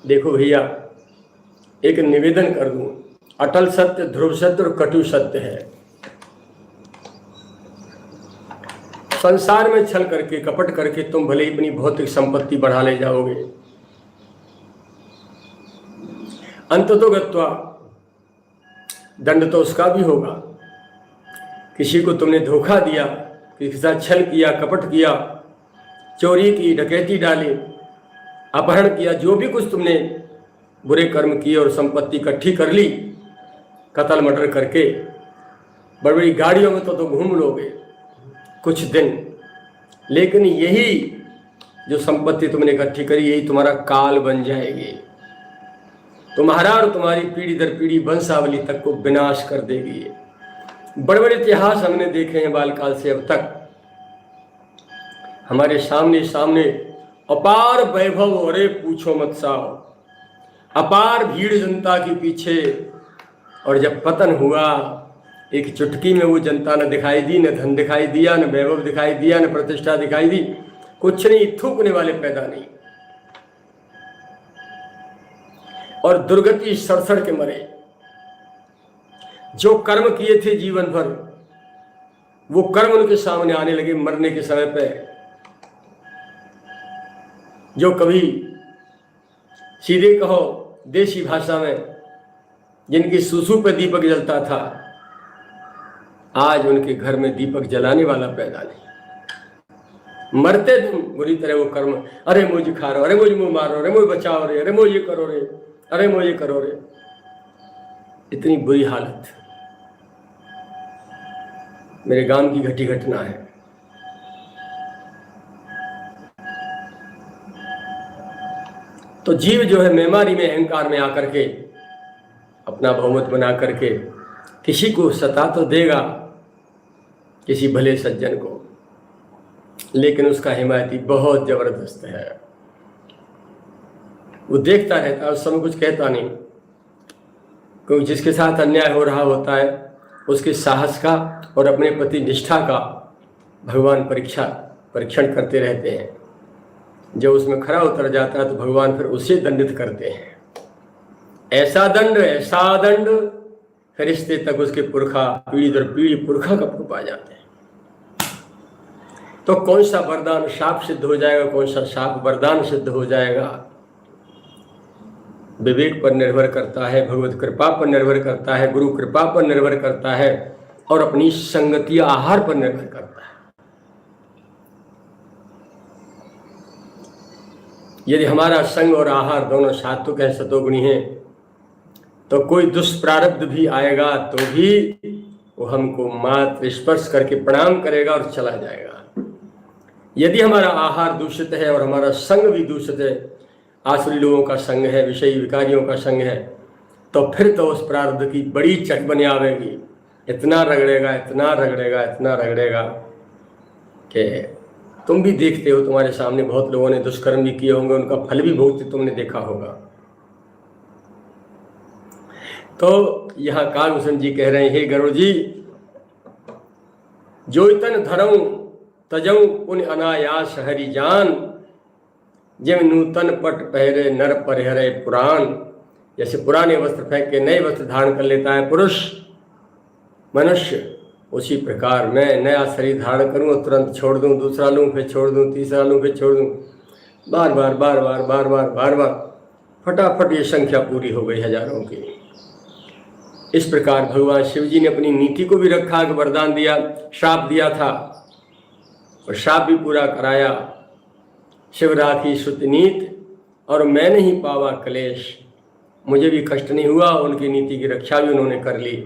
देखो भैया, एक निवेदन कर दूं, अटल सत्य, ध्रुव सत्य और कटु सत्य है। संसार में छल करके, कपट करके तुम भले ही अपनी भौतिक संपत्ति बढ़ा ले जाओगे, अंततो गत्वा दंड तो उसका भी होगा। किसी को तुमने धोखा दिया, किसी के साथ छल किया, कपट किया, चोरी की, डकैती डाली, अपहरण किया, जो भी कुछ तुमने बुरे कर्म किए और संपत्ति इकट्ठी कर ली, कत्ल मर्डर करके, बड़ी बड़ी गाड़ियों में तो घूम लोगे कुछ दिन, लेकिन यही जो संपत्ति तुमने इकट्ठी करी, यही तुम्हारा काल बन जाएगी, तुम्हारा और तुम्हारी पीढ़ी दर पीढ़ी वंशावली तक को विनाश कर देगी। बड़े बड़े इतिहास हमने देखे हैं बालकाल से अब तक, हमारे सामने सामने अपार वैभव, अरे पूछो मत साहब, अपार भीड़ जनता के पीछे, और जब पतन हुआ एक चुटकी में वो जनता न दिखाई दी, न धन दिखाई दिया, न वैभव दिखाई दिया, न प्रतिष्ठा दिखाई दी, कुछ नहीं, थूकने वाले पैदा नहीं, और दुर्गति सड़सड़ के मरे। जो कर्म किए थे जीवन भर, वो कर्म उनके सामने आने लगे मरने के समय पे। जो कभी सीधे कहो देसी भाषा में जिनकी सुसु पे दीपक जलता था, आज उनके घर में दीपक जलाने वाला पैदा नहीं। मरते तुम बुरी तरह वो कर्म, अरे मुझे खा रहे हो, अरे मुझे मुँह मारो, अरे मुझे बचाओ रे, अरे मुझे करो रे, अरे मुझे करो रे, इतनी बुरी हालत मेरे गांव की घटी घटना है। तो जीव जो है मेमारी में, अहंकार में आकर के अपना बहुमत बना करके किसी को सता तो देगा, किसी भले सज्जन को, लेकिन उसका हिमायती बहुत जबरदस्त है। वो देखता रहता है, उस समय कुछ कहता नहीं, क्योंकि जिसके साथ अन्याय हो रहा होता है उसके साहस का और अपने प्रति निष्ठा का भगवान परीक्षण करते रहते हैं। जब उसमें खरा उतर जाता है तो भगवान फिर उसे दंडित करते हैं। ऐसा दंड, फरिश्ते तक उसके पुरखा, पीढ़ी दर पीढ़ी पुरखा का पा जाते हैं। तो कौन सा वरदान शाप सिद्ध हो जाएगा, कौन सा शाप वरदान सिद्ध हो जाएगा, विवेक पर निर्भर करता है, भगवत कृपा पर निर्भर करता है, गुरु कृपा पर निर्भर करता है, और अपनी संगति आहार पर निर्भर करता है। यदि हमारा संग और आहार दोनों सात्विक है, सतोगुणी है, तो कोई दुष्प्रारब्ध भी आएगा तो भी वो हमको मात्र स्पर्श करके प्रणाम करेगा और चला जाएगा। यदि हमारा आहार दूषित है और हमारा संग भी दूषित है, आसुरी लोगों का संग है, विषयी विकारियों का संग है, तो फिर तो उस प्रारब्ध की बड़ी चट बने आवेगी। इतना रगड़ेगा, इतना रगड़ेगा, इतना रगड़ेगा कि तुम भी देखते हो, तुम्हारे सामने बहुत लोगों ने दुष्कर्म भी किए होंगे, उनका फल भी भोगते तुमने देखा होगा। तो यहाँ कालभूषण जी कह रहे हैं, हे गरुड़ जी, जो तन धरऊं तजऊं पुण्य अनायास हरि जान, जिम नूतन पट पहरे नर परिहरे पुराण। जैसे पुराने वस्त्र फेंक के नए वस्त्र धारण कर लेता है पुरुष मनुष्य, उसी प्रकार मैं नया शरीर धारण करूं और तुरंत छोड़ दूं, दूसरा लूं फिर छोड़ दूं, तीसरा लूं फिर छोड़ दूं, बार बार बार बार बार बार बार बार, फटाफट ये संख्या पूरी हो गई हजारों की। इस प्रकार भगवान शिव जी ने अपनी नीति को भी रखा, कि वरदान दिया, श्राप दिया था और श्राप भी पूरा कराया। शिव राखी श्रुति नीत और मैं नहीं पावा क्लेश, मुझे भी कष्ट नहीं हुआ, उनकी नीति की रक्षा भी उन्होंने कर ली।